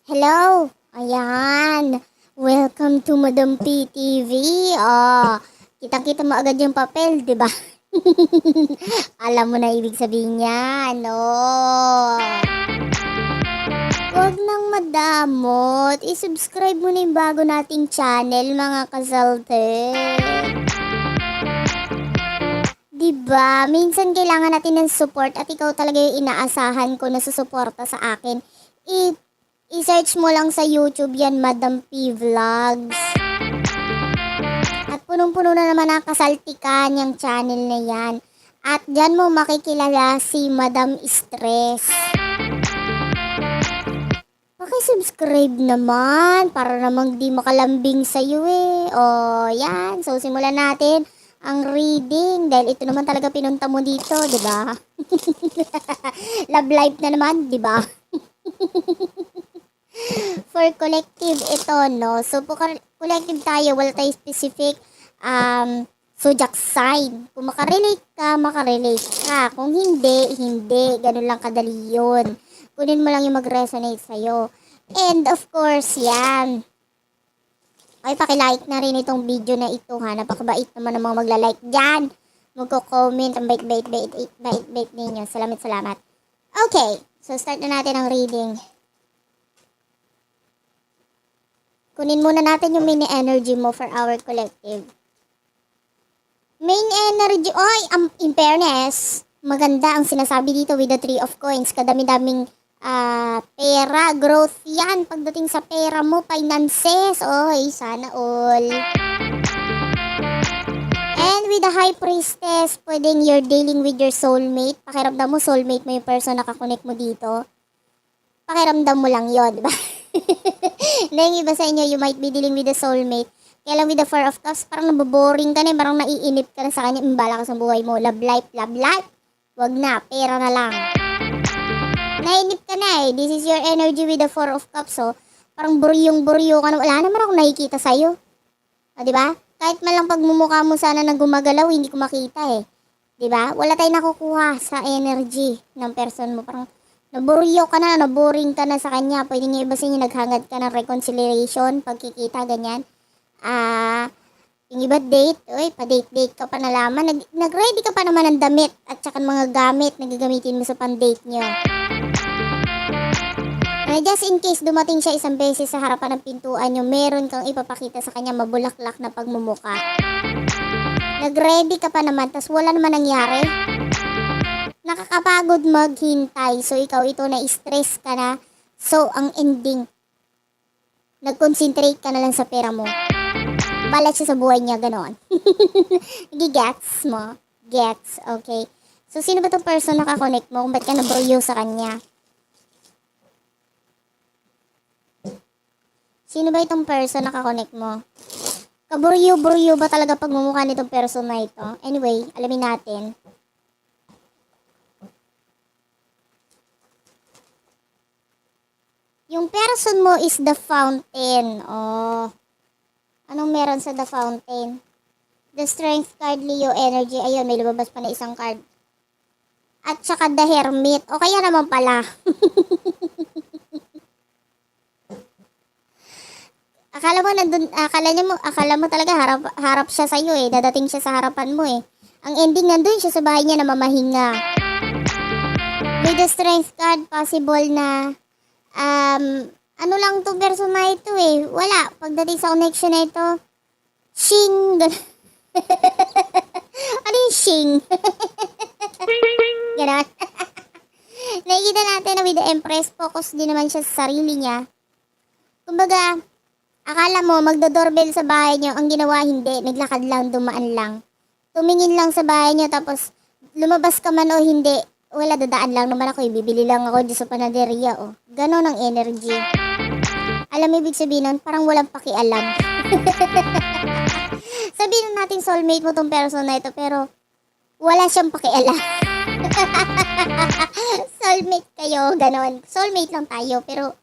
Hello! Ayan! Welcome to Madam PTV. Kitang-kita mo agad yung papel, di ba? Alam mo na ibig sabihin niya, no? Huwag nang madamot. I-subscribe mo na yung bago nating channel, mga kasalte. Diba? Minsan kailangan natin ng support at ikaw talaga yung inaasahan ko na susuporta sa akin. I-search mo lang sa YouTube yan, Madam P Vlogs. At punong-puno na naman nakasaltikan yung channel na yan. At dyan mo makikilala si Madam Stress. Paki-subscribe naman para namang di makalambing sa'yo eh. Yan. So, simulan natin ang reading. Dahil ito naman talaga pinunta mo dito, di ba? Love life na naman, di ba? For collective ito, no? So, po collective tayo, wala tayo specific zodiac sign. Kung makarelate ka. Kung hindi, hindi. Ganun lang kadali yun. Kunin mo lang yung mag-resonate sa'yo. And of course, yan. Ay, pakilike na rin itong video na ito, ha? Napakabait naman ng mga magla-like dyan. Magko-comment. Ang bait-bait ninyo. Salamat. Okay. So, start na natin ang reading. Kunin muna natin yung mini energy mo for our collective. Main energy, in fairness, maganda ang sinasabi dito with the 3 of coins. Kadami-daming pera, growth yan. Pagdating sa pera mo, finances, sana all. And with the high priestess, pwedeng you're dealing with your soulmate. Pakiramdam mo, soulmate mo yung person na nakakonect mo dito. Pakiramdam mo lang yun, diba? Na yung iba sa inyo, you might be dealing with a soulmate. Kaya lang with the 4 of cups, parang naboboring ka na, parang naiinip ka na sa kanya, imbala ka sa buhay mo. Love life. Wag na, pera na lang. Nainip ka na eh. This is your energy with the 4 of cups, parang buryong-buryo ka na. Wala naman akong nakikita sa'yo. Diba? Kahit man lang pagmumukha mo sana na gumagalaw, hindi ko makita eh. Diba? Wala tayong nakukuha sa energy ng person mo. Parang naburyo ka na, naboring ka na sa kanya. Pwede niya iba sa inyo, naghangad ka ng reconciliation, pagkikita, ganyan. Yung iba date, pa-date ka pa na laman. Nag-ready ka pa naman ng damit at saka mga gamit na gagamitin mo sa pan-date nyo. Just in case dumating siya isang beses sa harapan ng pintuan nyo, meron kang ipapakita sa kanya mabulaklak na pagmumuka. Nag-ready ka pa naman, tas wala naman nangyari. Nakakapagod maghintay. So, ikaw ito na-stress ka na. So, ang ending, nag-concentrate ka na lang sa pera mo. Balat siya sa buhay niya, gano'n. Gets mo? Gets, okay. So, sino ba itong person na nakakonect mo? Kung ba't ka nabruyo sa kanya? Sino ba itong person na nakakonect mo? Kaburyo-buryo ba talaga pagmumukha nitong person na ito? Anyway, alamin natin. Yung person mo is the fountain. Anong meron sa the fountain? The strength card, Leo energy. Ayun, may lumabas pa na isang card. At saka the hermit. O kaya naman pala. Akala mo talaga harap siya sa iyo eh. Dadating siya sa harapan mo eh. Ang ending nandun siya sa bahay niya na mamahinga. With the strength card, possible na ano lang to person na ito eh. Wala. Pagdating sa connection na ito, shing. Ano yung shing? Ganon. Nakikita natin na with the Empress, focus din naman siya sa sarili niya. Kumbaga, akala mo magdo-doorbell sa bahay niyo, ang ginawa hindi, naglakad lang, dumaan lang. Tumingin lang sa bahay niyo, tapos lumabas ka man o hindi, wala, dadaan lang naman ako, bibili lang ako dyan sa panaderia, Ganon ang energy. Alam mo ibig sabihin nun, parang walang pakialam. Sabihin natin soulmate mo tong person na ito, pero wala siyang pakialam. Soulmate kayo, ganon. Soulmate lang tayo, pero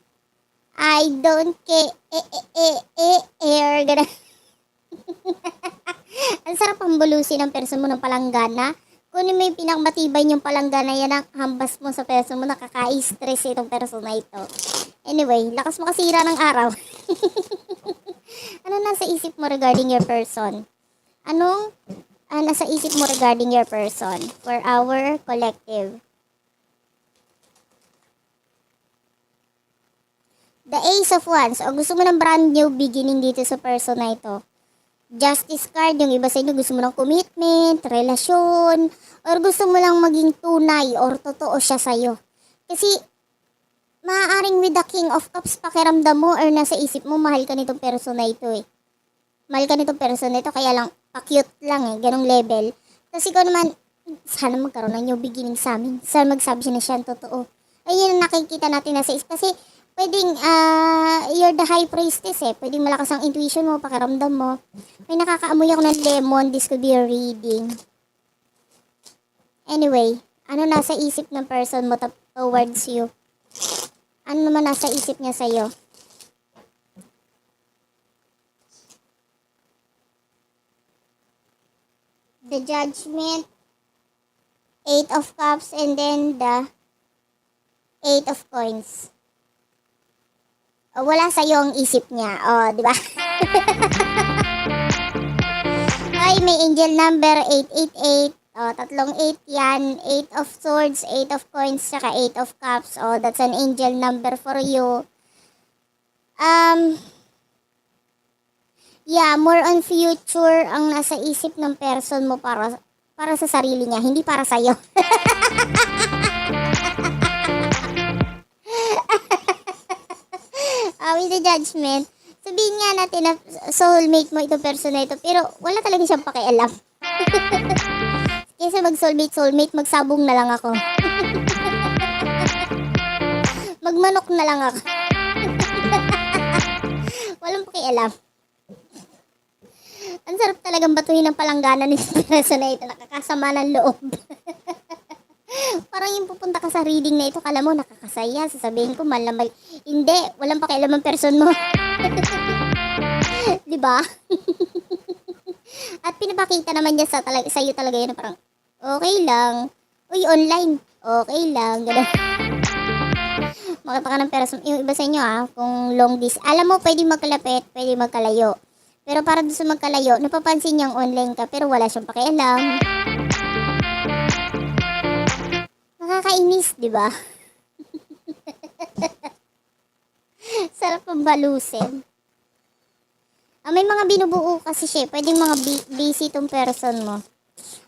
I don't care, ganon. Ang sarap ang bulusin ng person mo ng palanggana. Kunin mo yung pinakamatibay niyong palanggana, yan ang hambas mo sa person mo, nakaka-stress itong person na ito. Anyway, lakas mo kasira ng araw. Ano nasa isip mo regarding your person? Anong nasa isip mo regarding your person for our collective? The Ace of Wands. O gusto mo ng brand new beginning dito sa person na ito. Justice card. Yung iba sa inyo gusto mo ng commitment, relasyon, or gusto mo lang maging tunay or totoo siya sa'yo. Kasi maaaring with the King of Cups pakiramdam mo or nasa isip mo mahal ka nitong person na ito eh. Mahal ka nitong person na ito kaya lang pa-cute lang eh. Ganong level. Tapos ikaw naman, sana magkaroon ng new beginning sa amin. Sana magsabi siya na siya ang totoo. Ayun ang nakikita natin nasa isip. Kasi pwedeng you're the high priestess eh. Pwedeng malakas ang intuition mo, pakiramdam mo. May nakakaamoy ako ng lemon. This could be a reading. Anyway, ano nasa isip ng person mo towards you? Ano naman nasa isip niya sa'yo? The Judgment, Eight of Cups, and then the Eight of Coins. Wala sa'yo ang isip niya. Di ba? Ay, may angel number 888. Tatlong 8 yan. 8 of Swords, 8 of Coins, saka 8 of Cups. That's an angel number for you. Yeah, more on future ang nasa isip ng person mo para sa sarili niya, hindi para sa'yo. With the Judgment, sabihin nga natin na soulmate mo itong person na ito, pero wala talaga siyang pakialam. Kaysa mag-soulmate, magsabong na lang ako. Magmanok na lang ako. Walang pakialam. Ang sarap talagang batuhin ng palanggana ni person na ito. Nakakasama ng loob. Parang yung pupunta ka sa reading na ito, kala mo nakakasaya. Sasabihin ko, mahal na mahal. Hindi, walang pakialam ang person mo. Diba? At pinapakita naman niya sa iyo talaga yun. Parang, okay lang. Uy, online. Okay lang. Ganun. Makita ka ng person. Yung iba sa inyo kung long distance. Alam mo, pwede magkalapit, pwede magkalayo. Pero para doon sa magkalayo, napapansin niyang online ka pero wala siyang pakialam. Nakakainis, di ba? Sarap ang balusin. May mga binubuo kasi siya. Pwedeng mga busy itong person mo.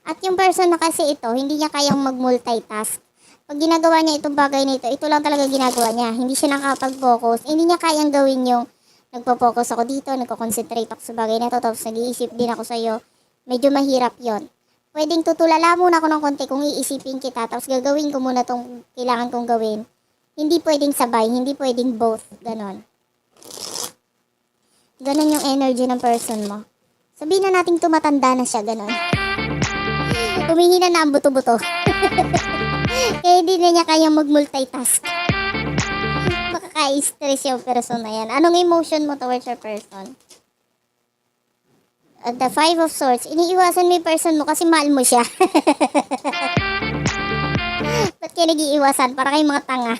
At yung person na kasi ito, hindi niya kayang mag-multitask. Pag ginagawa niya itong bagay na ito lang talaga ginagawa niya. Hindi siya nakapag-focus. Hindi niya kayang gawin yung nagpo-focus ako dito, nagko-concentrate ako sa bagay na ito, tapos nag-iisip din ako sa'yo. Medyo mahirap yon. Pwedeng tutulala muna ako ng konti kung iisipin kita, tapos gagawin ko muna itong kailangan kong gawin. Hindi pwedeng sabay, hindi pwedeng both. Ganon. Ganon yung energy ng person mo. Sabihin na natin tumatanda na siya, ganon. Humihina na ang buto-buto. Kaya hindi na niya kayang mag-multitask. Makaka-stress yung person na yan. Anong emotion mo towards your person? The Five of Swords. Iniiwasan mo yung person mo kasi mahal mo siya. Ba't kayo nag-iiwasan? Para kayong mga tanga.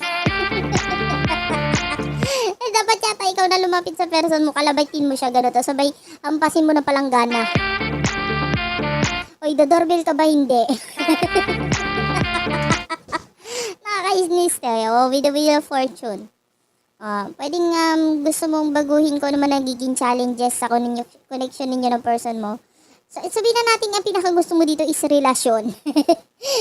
Dapat yata ikaw na lumapit sa person mo, kalabatin mo siya, gano'n. Sabay, hampasin mo na palanggana. Oy, the doorbell ka ba? Hindi. Nakakainis tayo. With the Wheel of Fortune. Pwedeng gusto mong baguhin ko naman nagiging challenges sa connection ninyo ng person mo. So, sabihin na natin ang pinakagusto mo dito is relasyon.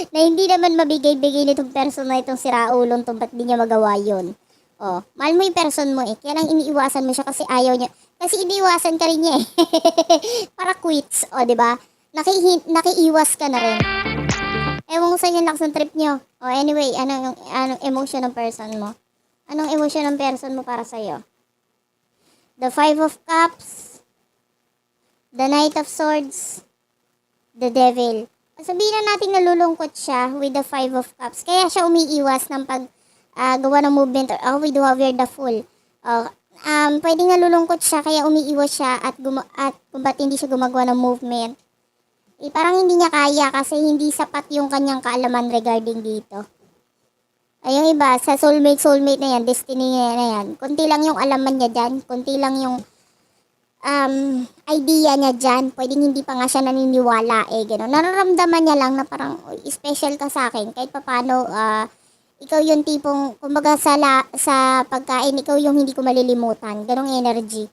Na hindi naman mabigay-bigay nitong person na itong siraulong itong ba't di niya magawa yun. Mahal mo yung person mo eh. Kaya lang iniiwasan mo siya kasi ayaw niya. Kasi iniiwasan ka rin niya eh. Para quits, diba? Nakiiwas ka na rin. Ewan ko sa inyo lakas ng trip nyo. Anyway, anong emotion ng person mo? Anong emotion ng person mo para sa'yo? The Five of Cups, the Knight of Swords, the Devil. Sabihin na natin nalulungkot siya with the Five of Cups. Kaya siya umiiwas ng gawa ng movement or we do have the Fool. Pwedeng nalulungkot siya kaya umiiwas siya at kung ba't hindi siya gumagawa ng movement. Parang hindi niya kaya kasi hindi sapat yung kanyang kaalaman regarding dito. Ay, yung iba, sa soulmate na yan, destiny na yan, konti lang yung alaman niya dyan, konti lang yung idea niya dyan, pwedeng hindi pa nga siya naniniwala gano'n. Nararamdaman niya lang na parang, "Uy, special ka sa akin, kahit papano, ikaw yung tipong, kumbaga sa pagkain, ikaw yung hindi ko malilimutan, ganong energy.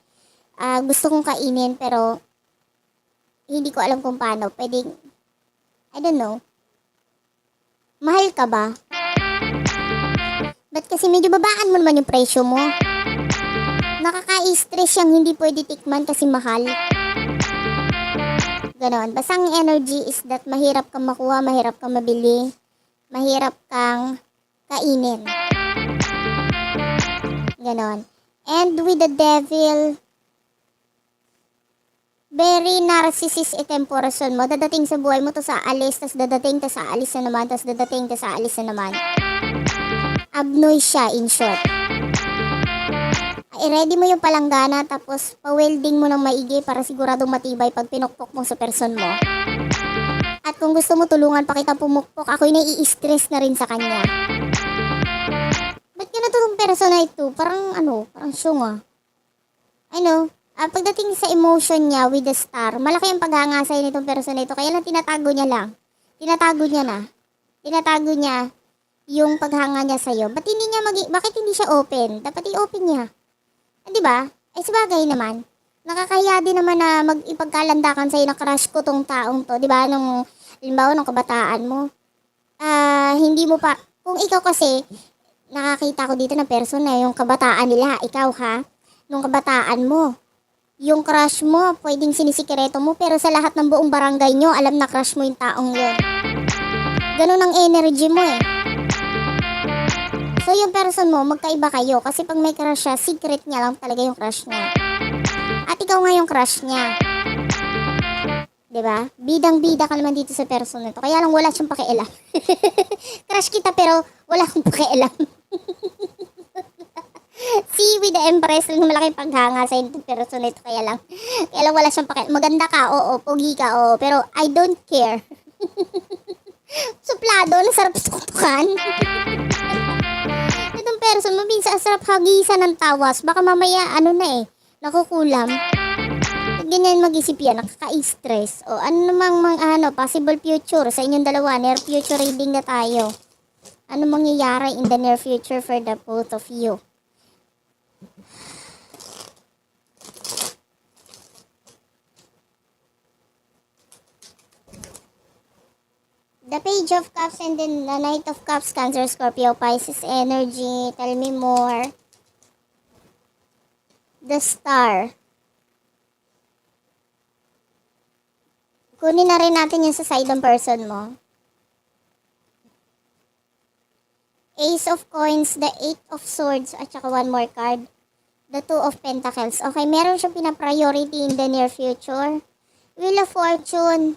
Gusto kong kainin, pero hindi ko alam kung paano, pwedeng, I don't know, mahal ka ba? Ba't kasi medyo babaan mo naman yung presyo mo? Nakaka-stress yung hindi pwede tikman kasi mahal. Ganon. Basta ang energy is that mahirap kang makuha, mahirap kang mabili, mahirap kang kainin. Ganon. And with the devil, very narcissist itong person mo. Dadating sa buhay mo, tas aalis, tas dadating, tas aalis na naman, tas dadating, tas aalis na naman. Abnoy siya, in short. I-ready mo yung palanggana, tapos pa-welding mo ng maigi para siguradong matibay pag pinukpok mo sa person mo. At kung gusto mo tulungan pa kita pumukpok, ako'y nai-stress na rin sa kanya. Ba't ka na itong person na ito? Parang parang syong pagdating sa emotion niya with the star, malaki ang paghanga sa'yo nitong person na ito. Kaya lang tinatago niya lang. Tinatago niya yung paghanga niya sa'yo. Bakit hindi siya open? Dapat i-open niya. Di ba? Sabagay naman. Nakakahiya din naman na ipagkalandakan sa'yo na crush ko tong taong to. Di ba? Halimbawa, nung kabataan mo. Hindi mo pa, kung ikaw kasi, nakakita ko dito ng person na yung kabataan nila. Ikaw nung kabataan mo. Yung crush mo, pwedeng sinisikreto mo, pero sa lahat ng buong barangay nyo, alam na crush mo yung taong yun. Ganun ang energy mo So, yung person mo, magkaiba kayo. Kasi pag may crush siya, secret niya lang talaga yung crush niya. At ikaw nga yung crush niya. Diba? Bidang-bida ka naman dito sa person nito. Kaya lang wala siyang pakialam. Crush kita pero wala akong pakialam. See, with the Empress, malaking paghanga sa yung person nito. Kaya lang wala siyang pakialam. Maganda ka, oo. Pogi ka, oo. Pero I don't care. Suplado, nasarap sukutukan. Itong person mo, minsan sarap hagisan ng tawas. Baka mamaya, nakukulam. Pag ganyan mag-isip yan, nakaka-stress. O ano namang possible future sa inyong dalawa. Near future reading na tayo. Ano mangyayari in the near future for the both of you? The Page of Cups and then the Knight of Cups, Cancer, Scorpio, Pisces energy. Tell me more. The Star. Kunin na rin natin yung sa side ng person mo. Ace of Coins, the Eight of Swords, at saka one more card. The Two of Pentacles. Okay, meron siyang pina-priority in the near future. Wheel of Fortune.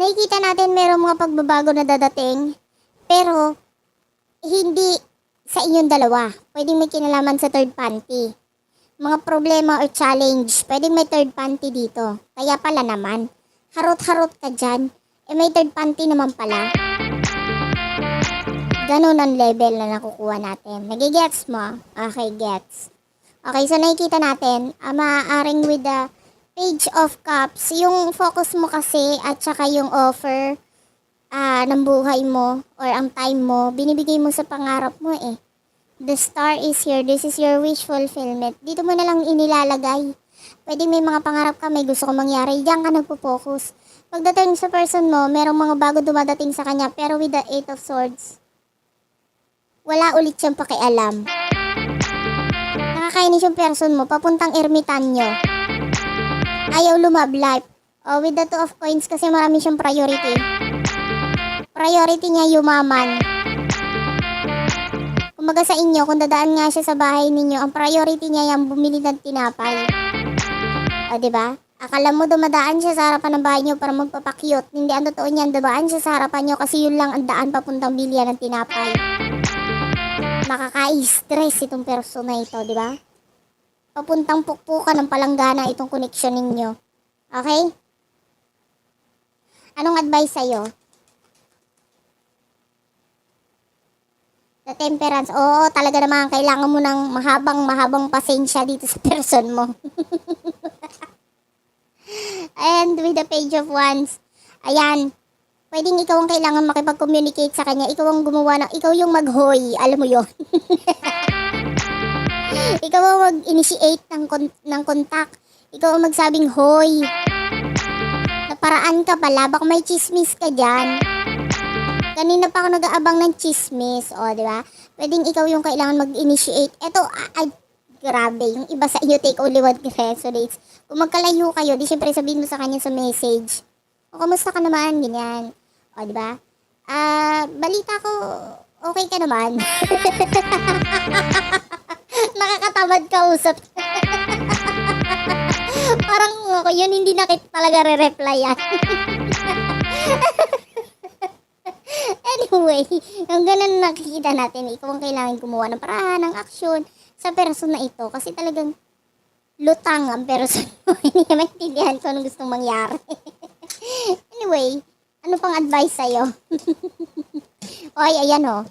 Nakikita natin merong mga pagbabago na dadating, pero hindi sa inyong dalawa. Pwedeng may kinalaman sa third party. Mga problema or challenge, pwedeng may third party dito. Kaya pala naman, harot-harot ka dyan, may third party naman pala. Ganun ang level na nakukuha natin. Nagigets mo? Okay, gets. Okay, so nakikita natin, maaaring with the Page of Cups, yung focus mo kasi at saka yung offer ng buhay mo or ang time mo, binibigay mo sa pangarap mo The Star is here. This is your wish fulfillment. Dito mo na lang inilalagay. Pwede may mga pangarap ka, may gusto kong mangyari. Diyan ka nagpo-focus. Pagdating sa person mo, merong mga bago dumadating sa kanya, pero with the Eight of Swords, wala ulit siyang pakialam. Nakakainis yung person mo, papuntang ermitanyo. Ayaw love life. With the Two of Coins kasi marami siyang priority. Priority niya yumaman. Kumbaga sa inyo, kung dadaan nga siya sa bahay ninyo, ang priority niya yung bumili ng tinapay. Diba? Akala mo dumadaan siya sa harapan ng bahay niyo para magpapakyut. Hindi ang totoo niyan, dumaan siya sa harapan niyo kasi yun lang ang daan papuntang bilihan ng tinapay. Nakaka-stress itong person na ito, diba? Papuntang pukpukan ng palanggana itong connection ninyo. Okay? Anong advice sa'yo? Sa temperance, oo, talaga naman, kailangan mo ng mahabang pasensya dito sa person mo. And with the page of wands, ayan, pwedeng ikaw ang kailangan makipag-communicate sa kanya. Ikaw ang gumawa ng, ikaw yung mag-hoy, alam mo yon. Ikaw ang mag-initiate ng contact. Ikaw ang magsabing, hoy, naparaan ka pala, baka may chismis ka dyan. Kanina pa ako nag-aabang ng chismis, o, di ba? Pwedeng ikaw yung kailangan mag-initiate. Eto, grabe, yung iba sa inyo, take only what resonates. Kung magkalayo kayo, di syempre sabihin mo sa kanya sa message, o, kamusta ka naman, ganyan. O, di ba? Balita ko, okay ka naman. Nakakatamad ka usap. Parang, yun hindi na kita talaga re-replyan. Anyway, yung ganun nakikita natin, ikaw ang kailangan gumawa ng paraan, ng aksyon sa person na ito. Kasi talagang lutang ang person mo. Hindi niya maintindihan kung anong gustong mangyari. Anyway, ano pang advice sa'yo? Okay, ayan o.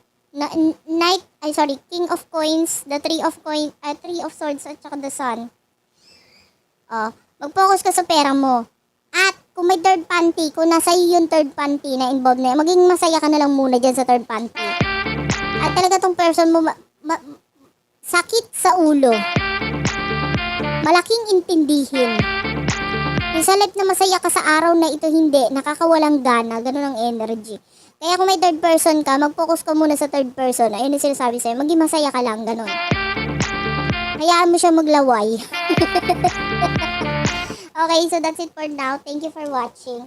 King of Coins, the Three of Swords, at saka the Sun. Mag-focus ka sa pera mo. At kung may third party, kung nasa iyo yung third party na involved na, maging masaya ka na lang muna dyan sa third party. At talaga tong person mo, sakit sa ulo. Malaking intindihin. Yung sa life na masaya ka sa araw na ito, hindi, nakakawalang gana, ganun ang energy. Kaya kung may third person ka, mag-focus ka muna sa third person. Ayun yung sinasabi sa'yo, maging masaya ka lang, ganun. Hayaan mo siya maglaway. Okay, so that's it for now. Thank you for watching.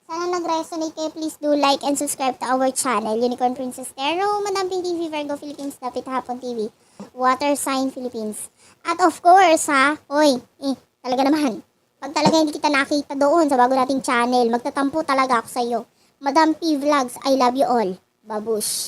Sana nag-resonate kayo. Please do like and subscribe to our channel, Unicorn Princess Tarot, Madam Pink TV, Virgo Philippines, Dapit Hapon TV, Water Sign Philippines. At of course, talaga naman, pag talaga hindi kita nakita doon sa bago nating channel, magtatampo talaga ako sa iyo. Madam P Vlogs, I love you all. Babush.